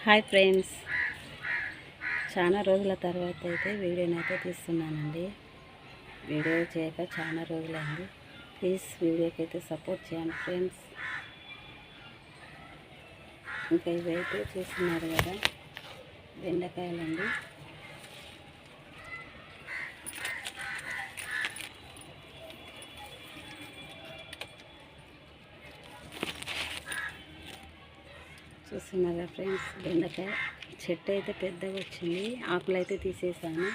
Hi friends, చాలా రోజుల తర్వాత అయితే వీడియోనైతే తీస్తున్నానండి. వీడియో చేయక చాలా రోజులైంది. ప్లీజ్ వీడియోకి అయితే సపోర్ట్ చేయండి ఫ్రెండ్స్. ఇంకా ఇవైతే చూస్తున్నారు కదా, బెండకాయలండి. చూస్తున్నారా ఫ్రెండ్స్, బెండకాయ చెట్టు అయితే పెద్దగా వచ్చింది. ఆకులు అయితే తీసేసాను.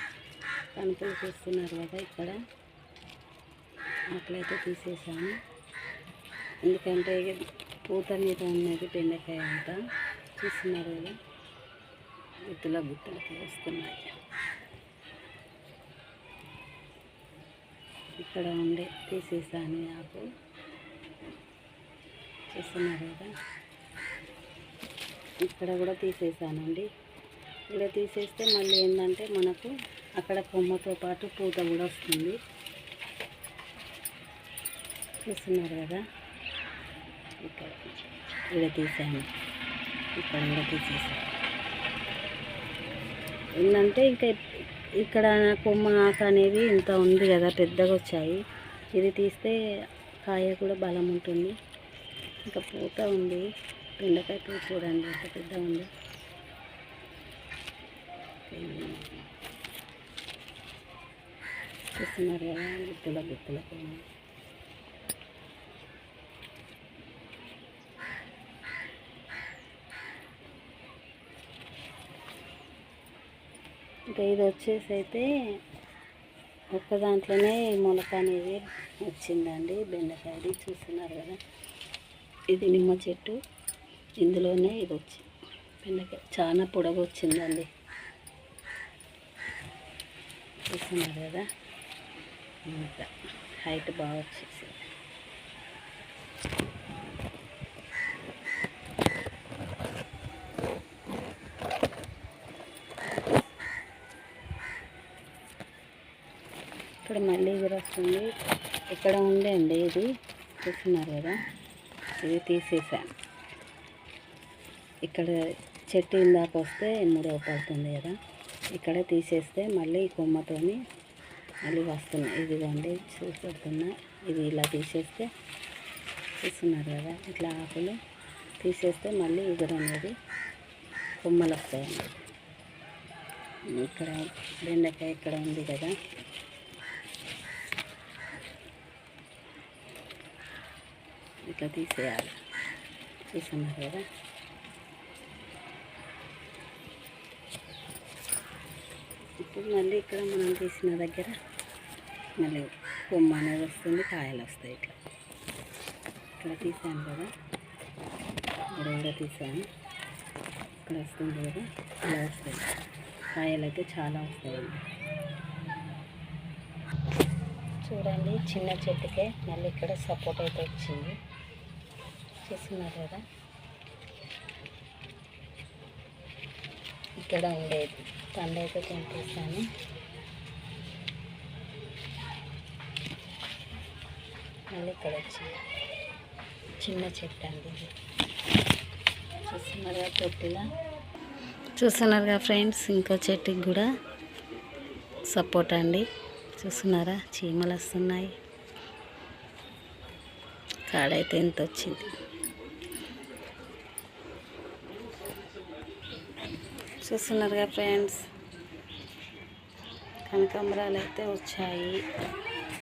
కనుకలు చూస్తున్నారు కదా, ఇక్కడ ఆకులు అయితే తీసేసాను. ఎందుకంటే పూత మీద ఉన్నది బెండకాయ అంతా. చూస్తున్నారు కదా, గుత్తులకి వస్తున్నాయి. ఇక్కడ ఉండే తీసేసాను ఆకు. చూస్తున్నారు కదా, ఇక్కడ కూడా తీసేసానండి. ఇలా తీసేస్తే మళ్ళీ ఏంటంటే మనకు అక్కడ కొమ్మతో పాటు పూత కూడా వస్తుంది. చూస్తున్నారు కదా, ఇక్కడ తీసాను, ఇక్కడ కూడా తీసేసాను. ఏంటంటే ఇంకా ఇక్కడ కొమ్మ ఆకు అనేది ఇంత ఉంది కదా, పెద్దగా వచ్చాయి. ఇది తీస్తే కాయ కూడా బలం ఉంటుంది. ఇంకా పూత ఉంది. బెండకాయ పూత చూడండి ఎంత పెద్దగా ఉంది. చూస్తున్నారు కదా, గుత్తులకి ఇంకా ఇది వచ్చేసి అయితే ఒక్క దాంట్లోనే మొలక అనేది వచ్చిందండి బెండకాయది. చూస్తున్నారు కదా, ఇది నిమ్మ చెట్టు, ఇందులోనే ఇది వచ్చింది బెండకాయ. చాలా పొడవు వచ్చిందండి. చూస్తున్నారు కదా, ఇంకా హైట్ బాగా వచ్చేసి. ఇక్కడ మళ్ళీ ఇది వస్తుంది. ఇక్కడ ఉండే అండి ఇది. చూస్తున్నారు కదా, ఇది తీసేసాను. ఇక్కడ చెట్టు ఇందాక వస్తే మూడవ పడుతుంది కదా, ఇక్కడ తీసేస్తే మళ్ళీ ఈ కొమ్మతోని మళ్ళీ వస్తున్నాయి. ఇదిగోండి చూపెడుతున్నా. ఇది ఇలా తీసేస్తే, చూస్తున్నారు కదా, ఇట్లా ఆకులు తీసేస్తే మళ్ళీ ఇగురు అనేది కొమ్మలు వస్తాయండి. ఇక్కడ బెండకాయ ఇక్కడ ఉంది కదా, ఇట్లా తీసేయాలి. చూస్తున్నారు కదా, ఇప్పుడు మళ్ళీ ఇక్కడ మనం తీసిన దగ్గర మళ్ళీ కొమ్మ అనేది వస్తుంది, కాయలు వస్తాయి. ఇట్లా ఇక్కడ తీసాను కదా, ఇక్కడ తీసాను, ఇక్కడ వస్తుంది కదా, ఇలా వస్తాయి కాయలు అయితే చాలా వస్తాయండి. చూడండి, చిన్న చెట్టుకే మళ్ళీ ఇక్కడ సపోర్ట్ అయితే వచ్చింది. చూస్తున్నారు కదా, ఇక్కడ ఉండేది పండు అయితే తెంపేసాను. మళ్ళీ ఇక్కడ వచ్చింది చిన్న చెట్టు అండి ఇది. చూస్తున్నారుగా తొట్టిలా. చూస్తున్నారుగా ఫ్రెండ్స్, ఇంకో చెట్టుకి కూడా సపోర్ట్ అండి. చూస్తున్నారా, చీమలు వస్తున్నాయి. కాడైతే ఎంత వచ్చింది. చూస్తున్నారుగా ఫ్రెండ్స్, కనకాంబరాలు అయితే వచ్చాయి.